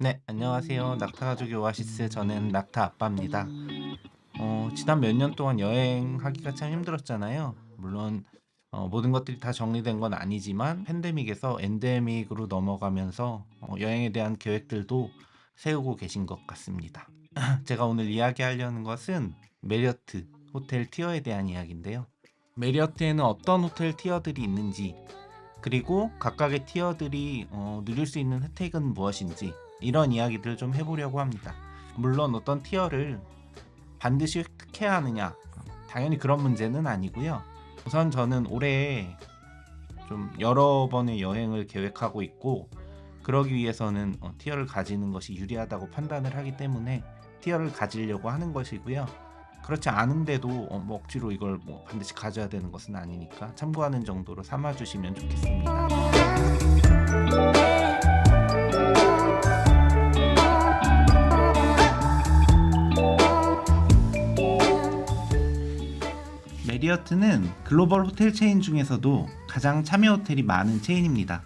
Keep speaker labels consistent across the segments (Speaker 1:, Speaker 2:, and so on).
Speaker 1: 네, 안녕하세요. 낙타가족의 오아시스, 저는 낙타 아빠입니다. 지난 몇 년 동안 여행하기가 참 힘들었잖아요. 물론 모든 것들이 다 정리된 건 아니지만 팬데믹에서 엔데믹으로 넘어가면서 여행에 대한 계획들도 세우고 계신 것 같습니다. 제가 오늘 이야기하려는 것은 메리어트 호텔 티어에 대한 이야기인데요. 메리어트에는 어떤 호텔 티어들이 있는지, 그리고 각각의 티어들이 누릴 수 있는 혜택은 무엇인지, 이런 이야기들을 좀 해보려고 합니다. 물론 어떤 티어를 반드시 획득해야 하느냐, 당연히 그런 문제는 아니고요. 우선 저는 올해 좀 여러 번의 여행을 계획하고 있고, 그러기 위해서는 티어를 가지는 것이 유리하다고 판단을 하기 때문에 티어를 가지려고 하는 것이고요. 그렇지 않은데도 뭐 억지로 이걸 뭐 반드시 가져야 되는 것은 아니니까 참고하는 정도로 삼아주시면 좋겠습니다. 메리어트는 글로벌 호텔 체인 중에서도 가장 참여 호텔이 많은 체인입니다.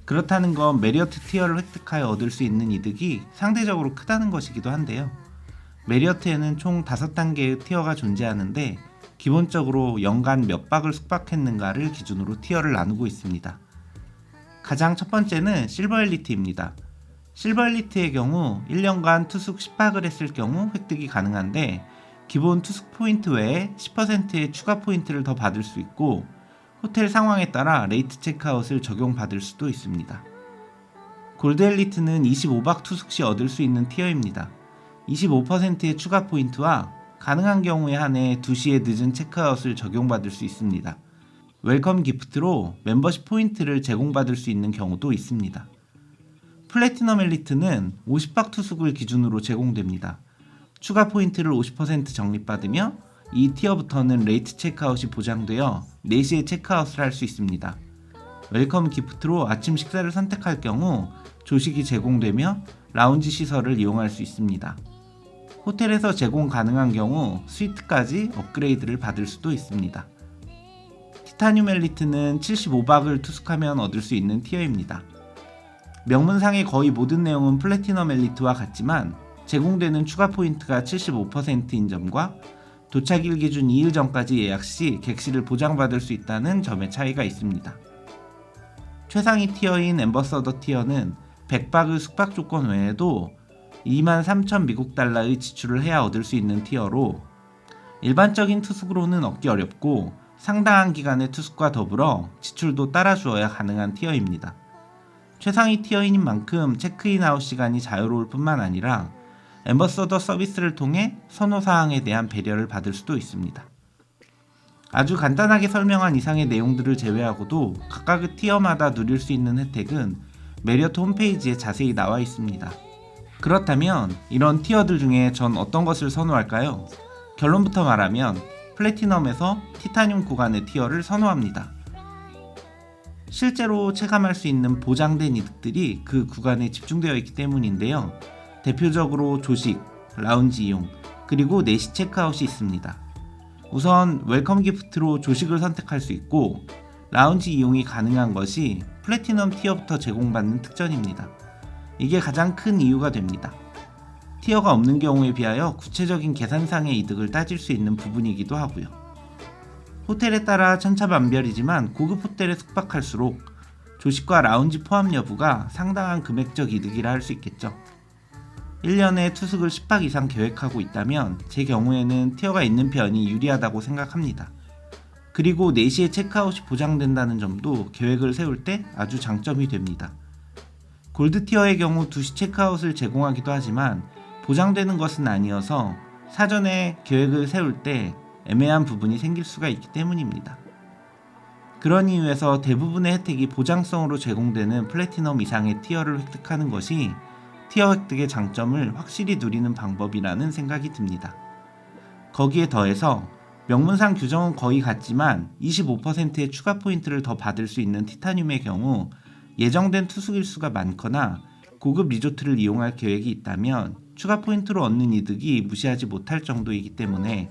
Speaker 1: 그렇다는 건 메리어트 티어를 획득하여 얻을 수 있는 이득이 상대적으로 크다는 것이기도 한데요. 메리어트에는 총 5단계의 티어가 존재하는데, 기본적으로 연간 몇 박을 숙박했는가를 기준으로 티어를 나누고 있습니다. 가장 첫 번째는 실버 엘리트입니다. 실버 엘리트의 경우 1년간 투숙 10박을 했을 경우 획득이 가능한데, 기본 투숙 포인트 외에 10%의 추가 포인트를 더 받을 수 있고, 호텔 상황에 따라 레이트 체크아웃을 적용받을 수도 있습니다. 골드 엘리트는 25박 투숙 시 얻을 수 있는 티어입니다. 25%의 추가 포인트와 가능한 경우에 한해 2시에 늦은 체크아웃을 적용받을 수 있습니다. 웰컴 기프트로 멤버십 포인트를 제공받을 수 있는 경우도 있습니다. 플래티넘 엘리트는 50박 투숙을 기준으로 제공됩니다. 추가 포인트를 50% 적립받으며 이 티어부터는 레이트 체크아웃이 보장되어 4시에 체크아웃을 할 수 있습니다. 웰컴 기프트로 아침 식사를 선택할 경우 조식이 제공되며 라운지 시설을 이용할 수 있습니다. 호텔에서 제공 가능한 경우 스위트까지 업그레이드를 받을 수도 있습니다. 티타늄 엘리트는 75박을 투숙하면 얻을 수 있는 티어입니다. 명문상의 거의 모든 내용은 플래티넘 엘리트와 같지만 제공되는 추가 포인트가 75%인 점과 도착일 기준 2일 전까지 예약 시 객실을 보장받을 수 있다는 점의 차이가 있습니다. 최상위 티어인 앰버서더 티어는 100박의 숙박 조건 외에도 23,000 미국 달러의 지출을 해야 얻을 수 있는 티어로, 일반적인 투숙으로는 얻기 어렵고 상당한 기간의 투숙과 더불어 지출도 따라 주어야 가능한 티어입니다. 최상위 티어인 만큼 체크인 아웃 시간이 자유로울 뿐만 아니라 앰버서더 서비스를 통해 선호 사항에 대한 배려를 받을 수도 있습니다. 아주 간단하게 설명한 이상의 내용들을 제외하고도 각각의 티어마다 누릴 수 있는 혜택은 메리어트 홈페이지에 자세히 나와 있습니다. 그렇다면 이런 티어들 중에 전 어떤 것을 선호할까요? 결론부터 말하면 플래티넘에서 티타늄 구간의 티어를 선호합니다. 실제로 체감할 수 있는 보장된 이득들이 그 구간에 집중되어 있기 때문인데요. 대표적으로 조식, 라운지 이용, 그리고 4시 체크아웃이 있습니다. 우선 웰컴 기프트로 조식을 선택할 수 있고, 라운지 이용이 가능한 것이 플래티넘 티어부터 제공받는 특전입니다. 이게 가장 큰 이유가 됩니다. 티어가 없는 경우에 비하여 구체적인 계산상의 이득을 따질 수 있는 부분이기도 하고요. 호텔에 따라 천차만별이지만 고급 호텔에 숙박할수록 조식과 라운지 포함 여부가 상당한 금액적 이득이라 할 수 있겠죠. 1년에 투숙을 10박 이상 계획하고 있다면 제 경우에는 티어가 있는 편이 유리하다고 생각합니다. 그리고 4시에 체크아웃이 보장된다는 점도 계획을 세울 때 아주 장점이 됩니다. 골드 티어의 경우 2시 체크아웃을 제공하기도 하지만 보장되는 것은 아니어서 사전에 계획을 세울 때 애매한 부분이 생길 수가 있기 때문입니다. 그런 이유에서 대부분의 혜택이 보장성으로 제공되는 플래티넘 이상의 티어를 획득하는 것이 티어 획득의 장점을 확실히 누리는 방법이라는 생각이 듭니다. 거기에 더해서 명문상 규정은 거의 같지만 25%의 추가 포인트를 더 받을 수 있는 티타늄의 경우 예정된 투숙 일수가 많거나 고급 리조트를 이용할 계획이 있다면 추가 포인트로 얻는 이득이 무시하지 못할 정도이기 때문에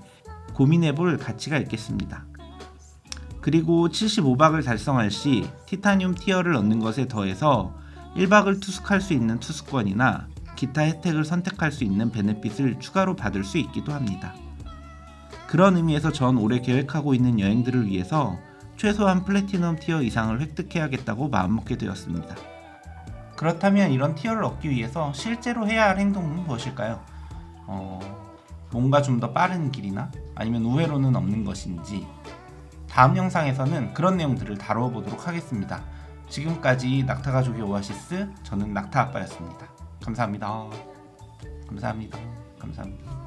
Speaker 1: 고민해볼 가치가 있겠습니다. 그리고 75박을 달성할 시 티타늄 티어를 얻는 것에 더해서 1박을 투숙할 수 있는 투숙권이나 기타 혜택을 선택할 수 있는 베네핏을 추가로 받을 수 있기도 합니다. 그런 의미에서 전 올해 계획하고 있는 여행들을 위해서 최소한 플래티넘 티어 이상을 획득해야겠다고 마음먹게 되었습니다. 그렇다면 이런 티어를 얻기 위해서 실제로 해야 할 행동은 무엇일까요? 뭔가 좀 더 빠른 길이나 아니면 우회로는 없는 것인지 다음 영상에서는 그런 내용들을 다뤄보도록 하겠습니다. 지금까지 낙타가족의 오아시스, 저는 낙타아빠였습니다. 감사합니다. 감사합니다. 감사합니다.